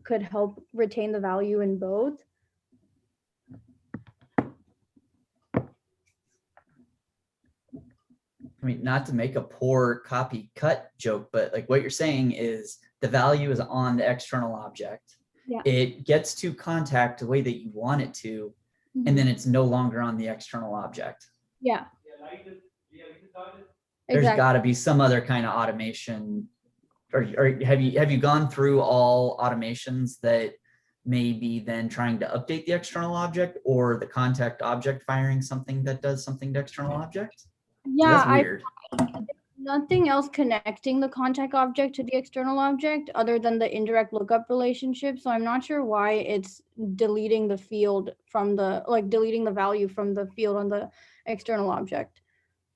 could help retain the value in both. I mean, not to make a poor copy cut joke, but like what you're saying is the value is on the external object. Yeah. It gets to contact the way that you want it to, and then it's no longer on the external object. Yeah. There's Exactly. got to be some other kind of automation, or have you gone through all automations that may be then trying to update the external object, or the contact object firing something that does something to external object? Yeah, That's weird. Nothing else connecting the contact object to the external object other than the indirect lookup relationship. So I'm not sure why it's deleting the field from deleting the value from the field on the external object.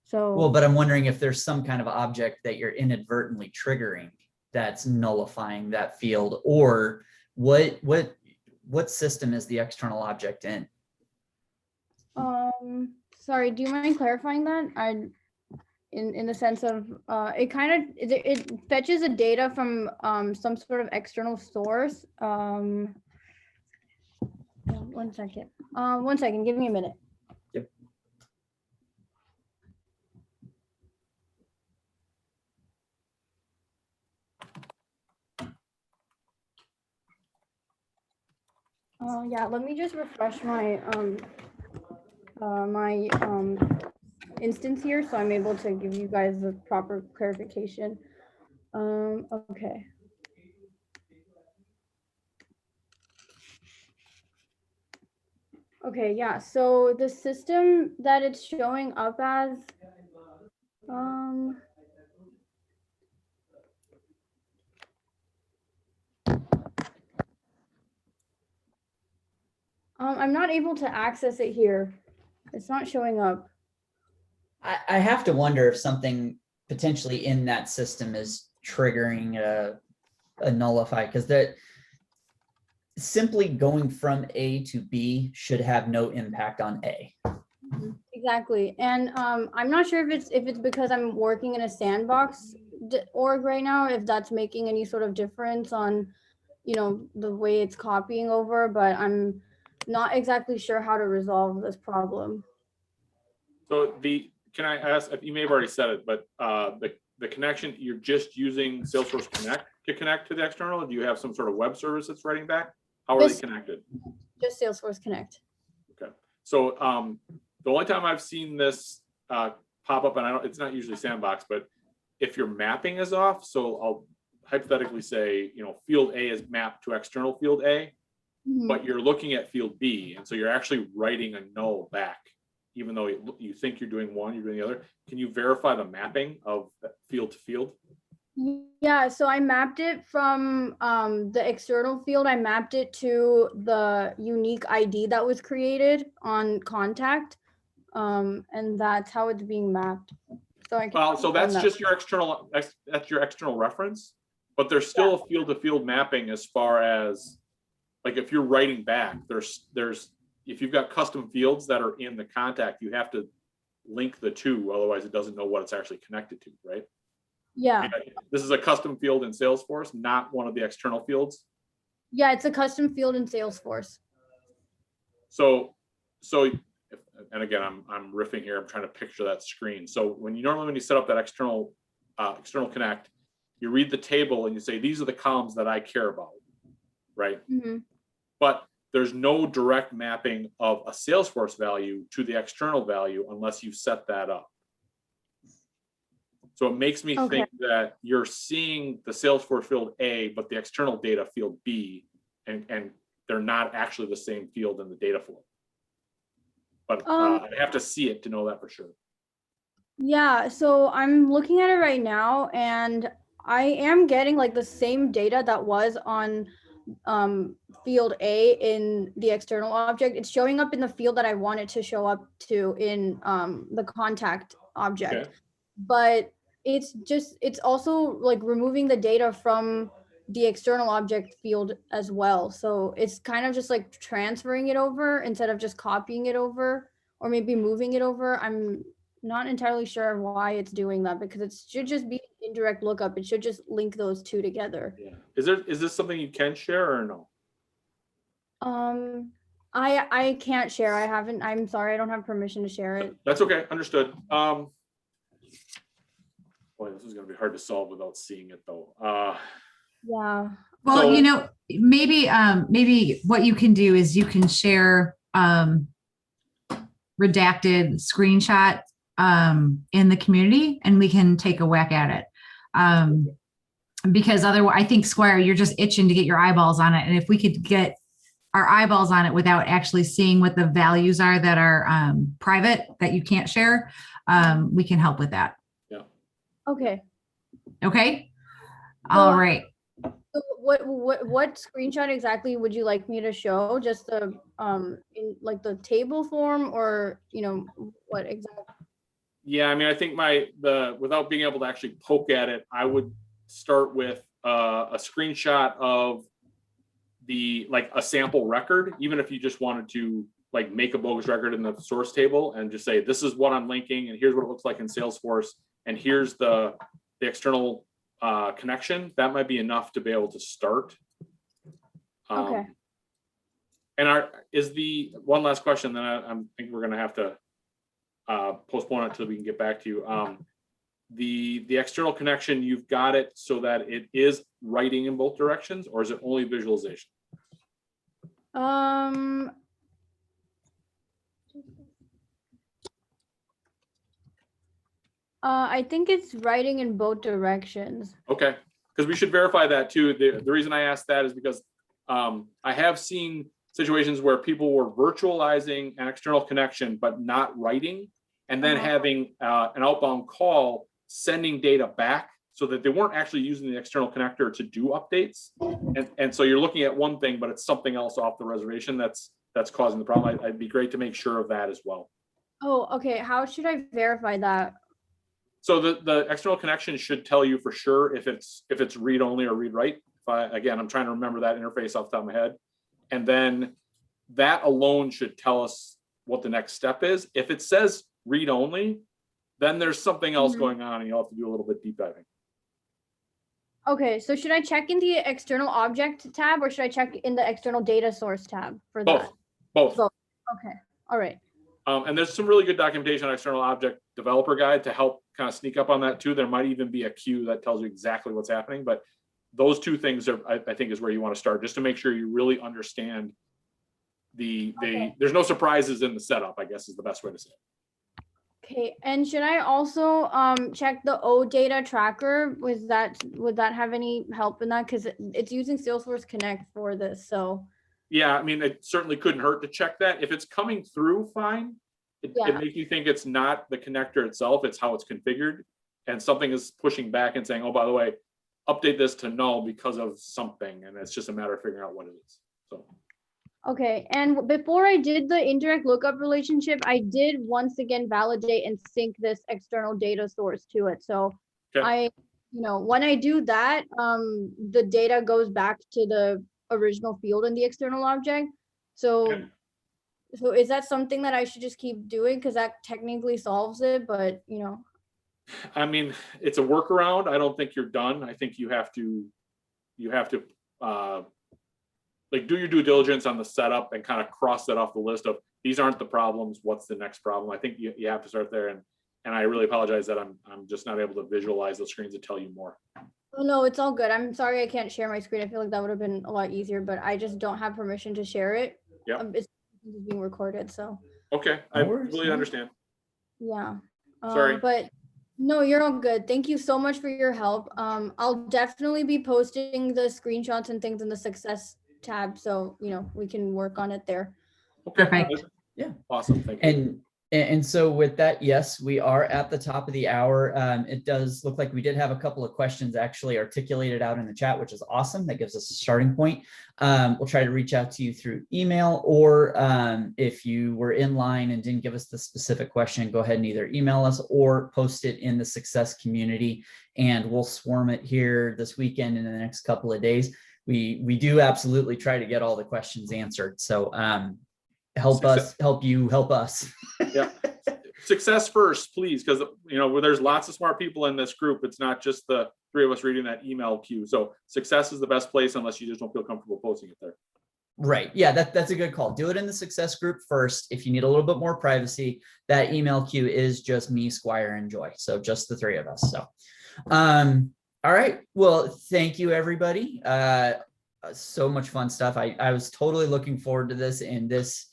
So Well, but I'm wondering if there's some kind of object that you're inadvertently triggering that's nullifying that field, or what system is the external object in? sorry, do you mind clarifying that? In the sense of it fetches the data from some sort of external source. One second, give me a minute. Yep. Yeah, let me just refresh my instance here so I'm able to give you guys the proper clarification. Okay. Okay, yeah, so the system that it's showing up as, I'm not able to access it here. It's not showing up. I have to wonder if something potentially in that system is triggering a nullify, because that simply going from A to B should have no impact on A. Exactly, and I'm not sure if it's because I'm working in a sandbox org right now, if that's making any sort of difference on, the way it's copying over, but I'm not exactly sure how to resolve this problem. So can I ask, you may have already said it, but the connection, you're just using Salesforce Connect to connect to the external? Or do you have some sort of web service that's writing back? How are they connected? Just Salesforce Connect. Okay. So the only time I've seen this pop up, and it's not usually Sandbox, but if your mapping is off, so I'll hypothetically say, field A is mapped to external field A, but you're looking at field B, and so you're actually writing a null back, even though you think you're doing one, you're doing the other. Can you verify the mapping of field to field? Yeah, so I mapped it from the external field. I mapped it to the unique ID that was created on contact, and that's how it's being mapped. So so that's just your external. That's your external reference, but there's still a field to field mapping as far as, like, if you're writing back, there's if you've got custom fields that are in the contact, you have to link the two, otherwise it doesn't know what it's actually connected to, right? Yeah. This is a custom field in Salesforce, not one of the external fields. Yeah, it's a custom field in Salesforce. So, and again, I'm riffing here. I'm trying to picture that screen. So when you set up that external connect, you read the table and you say, these are the columns that I care about, right? But there's no direct mapping of a Salesforce value to the external value unless you set that up. So it makes me think that you're seeing the Salesforce field A, but the external data field B, and they're not actually the same field in the data flow. But Um, I have to see it to know that for sure. Yeah, so I'm looking at it right now and I am getting like the same data that was on field A in the external object. It's showing up in the field that I want it to show up to in the contact object. Okay. But it's also like removing the data from the external object field as well. So it's kind of just like transferring it over instead of just copying it over or maybe moving it over. I'm not entirely sure why it's doing that because it should just be indirect lookup. It should just link those two together. Yeah. Is this something you can share or no? I can't share. I'm sorry, I don't have permission to share it. That's okay. Understood. Boy, this is gonna be hard to solve without seeing it though. Yeah. Well, So- you know, maybe what you can do is you can share redacted screenshot in the community and we can take a whack at it. Because otherwise, I think Squire, you're just itching to get your eyeballs on it. And if we could get our eyeballs on it without actually seeing what the values are that are private that you can't share, we can help with that. Okay. Okay. Well, All right. So what screenshot exactly would you like me to show? Just the in like the table form or what exactly? Yeah, I mean, I think without being able to actually poke at it, I would start with a screenshot of a sample record, even if you just wanted to like make a bogus record in the source table and just say, this is what I'm linking and here's what it looks like in Salesforce and here's the external connection. That might be enough to be able to start. Okay. And one last question, then I think we're gonna have to postpone it until we can get back to you. The external connection, you've got it so that it is writing in both directions, or is it only visualization? I think it's writing in both directions. Okay, because we should verify that too. The reason I asked that is because I have seen situations where people were virtualizing an external connection but not writing, and then having an outbound call sending data back so that they weren't actually using the external connector to do updates. And so you're looking at one thing, but it's something else off the reservation that's causing the problem. I'd be great to make sure of that as well. Oh, okay. How should I verify that? So the external connection should tell you for sure if it's read only or read write. Again, I'm trying to remember that interface off the top of my head. And then that alone should tell us what the next step is. If it says read only, then there's something else going on and you'll have to do a little bit deep diving. Okay, so should I check in the external object tab or should I check in the external data source tab for that? Both. Okay, all right. And there's some really good documentation on external object developer guide to help kind of sneak up on that too. There might even be a queue that tells you exactly what's happening, but those two things are, I think, is where you want to start, just to make sure you really understand there's no surprises in the setup, I guess is the best way to say it. Okay, and should I also check the OData tracker? Would that have any help in that? Because it's using Salesforce Connect for this, so. Yeah, I mean, it certainly couldn't hurt to check that. If it's coming through fine, it makes you think it's not the connector itself, it's how it's configured. And something is pushing back and saying, oh, by the way, update this to null because of something. And it's just a matter of figuring out what it is. So. Okay, and before I did the indirect lookup relationship, I did once again validate and sync this external data source to it. So okay. When I do that, the data goes back to the original field in the external object. So, so is that something that I should just keep doing? Because that technically solves it, but I mean, it's a workaround. I don't think you're done. I think you have to like do your due diligence on the setup and kind of cross that off the list of these aren't the problems. What's the next problem? I think you have to start there. And I really apologize that I'm just not able to visualize those screens to tell you more. Oh, no, it's all good. I'm sorry I can't share my screen. I feel like that would have been a lot easier, but I just don't have permission to share it. Yeah. It's being recorded, so. Okay, I really understand. Yeah. Sorry. But no, you're all good. Thank you so much for your help. I'll definitely be posting the screenshots and things in the success tab, so we can work on it there. Okay. Perfect. Yeah. Awesome. Thank you. And so with that, yes, we are at the top of the hour. It does look like we did have a couple of questions actually articulated out in the chat, which is awesome. That gives us a starting point. We'll try to reach out to you through email, or if you were in line and didn't give us the specific question, go ahead and either email us or post it in the success community, and we'll swarm it here this weekend and in the next couple of days. We do absolutely try to get all the questions answered. So help us, help you, help us. Yeah. Success first, please, because where there's lots of smart people in this group. It's not just the three of us reading that email queue. So success is the best place, unless you just don't feel comfortable posting it there. Right. Yeah, that's a good call. Do it in the success group first. If you need a little bit more privacy, that email queue is just me, Squire, and Joy. So just the three of us. So all right. Well, thank you, everybody. So much fun stuff. I was totally looking forward to this, and this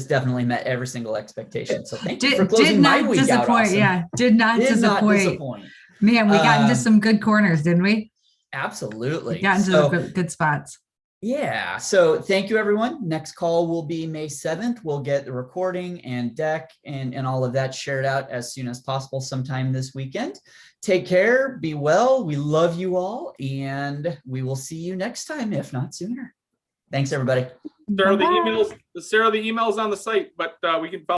definitely met every single expectation. So thank you for closing my week out. Awesome. Yeah, did not disappoint. Man, we got into some good corners, didn't we? Absolutely. We got into the good spots. Yeah. So thank you, everyone. Next call will be May 7th. We'll get the recording and deck and all of that shared out as soon as possible sometime this weekend. Take care. Be well. We love you all, and we will see you next time, if not sooner. Thanks, everybody. Sarah, the email's on the site, but we can follow